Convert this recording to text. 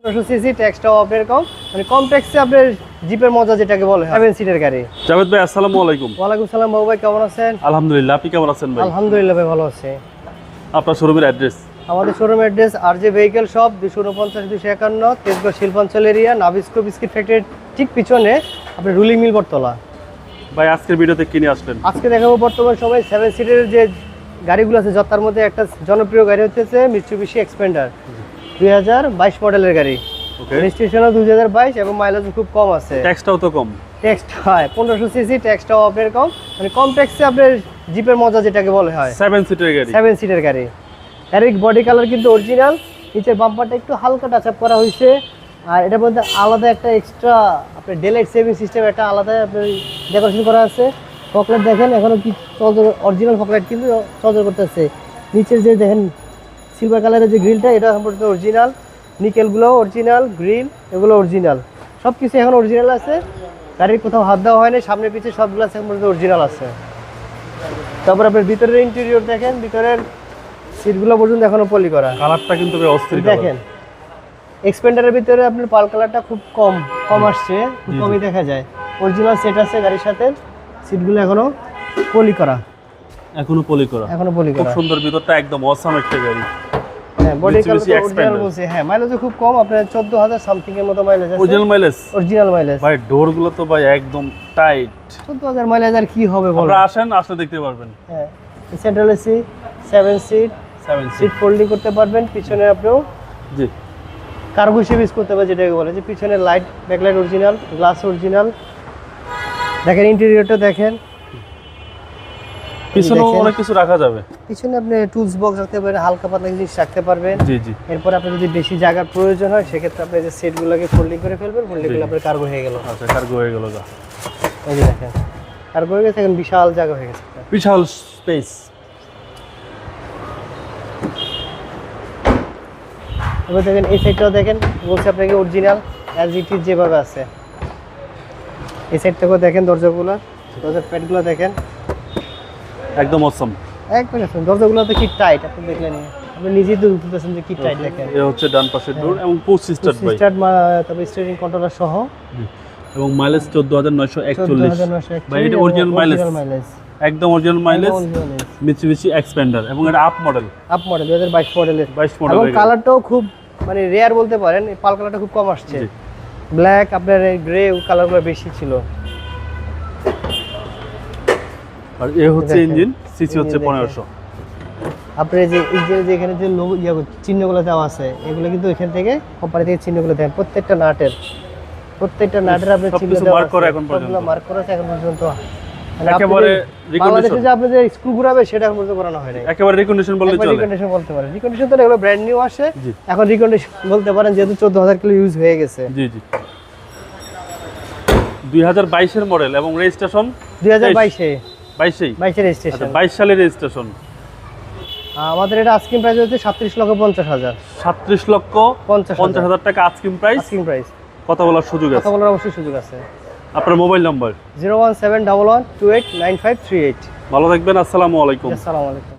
CC ট্যাক্সটাও আপনার কম, মানে কম ট্যাক্সে আপনার জিপের মজা যেটাকে বলে 7 সিটের গাড়ি। জাভেদ ভাই আসসালামু আলাইকুম। ওয়ালাইকুম সালাম বাবু ভাই, কেমন আছেন? আলহামদুলিল্লাহ, আপনি কেমন আছেন ভাই? আলহামদুলিল্লাহ ভাই, ভালো আছে। আপনার শোরুমের অ্যাড্রেস? আমাদের showroom address RJ vehicle shop 249-251 Tejgaon শিল্পাঞ্চল এরিয়া, নাবিস্কো বিস্কিট ফ্যাক্টরির ঠিক পিছনে আপনার রুলিং মিল বটতলা। ভাই আজকের ভিডিওতে কিনে আসলেন? আজকে দেখাবো বর্তমান সময় 7 সিটের যে গাড়িগুলো আছে, তার মধ্যে একটা জনপ্রিয় গাড়ি হচ্ছে মিৎসুবিশি এক্সপেন্ডার 2022 মডেলের গাড়ি। ওকে, রেজিস্ট্রেশনও 2022 এবং মাইলেজ খুব কম আছে। ট্যাক্সটাও তো কম। ট্যাক্স হয় 1500 সিসি, ট্যাক্সটাও আপনার কম, মানে কম ট্যাক্সে আপনার জিপের মজা যেটাকে বলে হয় 7 সিটের গাড়ি। 7 সিটের গাড়ি। গাড়ির বডি কালার কিন্তু অরিজিনাল, নিচের বাম্পারটা একটু হালকা টাচ আপ করা হয়েছে। আর এটার মধ্যে আলাদা একটা এক্সট্রা আপনার ডেলাইট সেভিং সিস্টেম একটা আলাদা আপনার ডেকোরেশন করা আছে। ফকলাইট দেখেন এখনো কি চলচল, অরিজিনাল ফকলাইট কিন্তু চলচল করতেছে। নিচের যে দেখেন সিলভার কালারের যে গ্রিলটা, এটা সম্পূর্ণ অরিজিনাল। নিকেলগুলো অরিজিনাল, গ্রিল এগুলো অরিজিনাল, সব কিছু এখন অরিজিনাল আছে। গাড়ির কোথাও হাত দেওয়া হয়নি, সামনে পিছে সবগুলো এখন পর্যন্ত অরিজিনাল আছে। তারপর আপনার ভিতরের ইন্টেরিয়র দেখেন, ভিতরের সিটগুলো পর্যন্ত এখনো পলি করা। কালারটা কিন্তু বেশ অস্থির দেখেন এক্সপেন্ডারের ভিতরে আপনার পাল কালারটা খুব কম আসছে, খুব কমই দেখা যায়। অরিজিনাল সেট আছে গাড়ির সাথে, সিটগুলো এখনো পলি করা, এখনো পলি করা। খুব করা। সুন্দর, ভিতরটা একদম অসাম একটা গাড়ি। হ্যাঁ, body colour Mitsubishi original Expander। বলছে। হ্যাঁ, মাইলেজও খুব কম, আপনার 14000 সামথিং এর মতো মাইলেজ আছে। Original mileage. ভাই ডোরগুলো তো ভাই একদম টাইট। 14000 মাইলেজ আর কি হবে বলো? আপনারা আসলে দেখতে পারবেন। হ্যাঁ, central AC 7 seat, 7 seat folding করতে পারবেন। পিছনে আপনিও জি কার্গো হিসেবে ইউজ করতে পারবেন, যেটাকে বলে যে পিছনে light, backlight original, glass original. দেখেন ইন্টেরিয়রটা দেখেন, পিছনে অনেক কিছু রাখা যাবে। পিছনে আপনি টুলস বক্স রাখতে পারবেন, হালকা পাতলা জিনিস রাখতে পারবেন। জি জি। এরপর আপনি যদি বেশি জায়গার প্রয়োজন হয়, সেক্ষেত্রে আপনি যে সেটগুলোকে ফোল্ডিং করে ফেলবেন, ফোল্ডিং করলে আপনার কার্গো হয়ে গেল। আচ্ছা, কার্গো হয়ে গেল। এই যে দেখেন কার্গো হয়ে গেছে, এখন বিশাল জায়গা হয়ে গেছে, বিশাল স্পেস। এবার দেখেন এই সাইডটাও দেখেন, বলছে আপনাকে অরিজিনাল অ্যাজ ইট ইজ যেভাবে আছে। এই সাইড থেকেও দেখেন দরজাগুলো, দরজার প্যাডগুলো দেখেন একদম অসম। একদম দরজাগুলো তো কি টাইট, আপনি দেখলেন, আপনি নিজেই তো বুঝতেছেন যে কি টাইট। দেখেন এই হচ্ছে ডান পাশের ডোর এবং পুশ স্টার্ট ভাই, তারপর স্টিয়ারিং কন্ট্রোলার সহ, এবং মাইলেজ 14941। ভাই এটা অরিজিনাল মাইলেজ, একদম অরিজিনাল মাইলেজ। মিৎসুবিশি এক্সপেন্ডার এবং এটা আপ মডেল 2022 মডেলের। 22 মডেল। এবং কালারটাও খুব মানে রেয়ার বলতে পারেন, এই পাল কালারটা খুব কম আসছে। ব্ল্যাক আপনার গ্রে কালারগুলো বেশি ছিল। আর এ হচ্ছে ইঞ্জিন, সিসি হচ্ছে 1500। আপনি যে ইঞ্জিনের যে এখানে যে লোগো চিহ্নগুলো দেওয়া আছে, এগুলো কিন্তু এখান থেকে কোম্পানি থেকে চিহ্নগুলো দেন। প্রত্যেকটা নাটের আপনি চিহ্ন দেওয়া মার্ক করা এখন পর্যন্ত, মার্ক করা আছে এখন পর্যন্ত। একেবারে বাংলাদেশে যে আপনি যে স্ক্রু ঘুরাবে সেটা এখন পর্যন্ত করানো হয় না। একেবারে রিকন্ডিশন বলতে চলে। রিকন্ডিশন বলতে পারেন, রিকন্ডিশন তো এগুলো ব্র্যান্ড নিউ আসে, এখন রিকন্ডিশন বলতে পারেন, যেহেতু 14000 কিলো ইউজ হয়ে গেছে। জি জি। 2022 এর মডেল এবং রেজিস্ট্রেশন 2022 এর রেজিস্ট্রেশন। 22 সালের রেজিস্ট্রেশন। আমাদের এটা আস্কিং প্রাইস হচ্ছে 37,50,000। 37,50,000 টাকা আস্কিং প্রাইস। কথা বলার সুযোগ আছে? কথা বলার অবশ্যই সুযোগ আছে। আপনার মোবাইল নাম্বার? 01711289538। ভালো থাকবেন, আসসালামু আলাইকুম। আসসালামু আলাইকুম।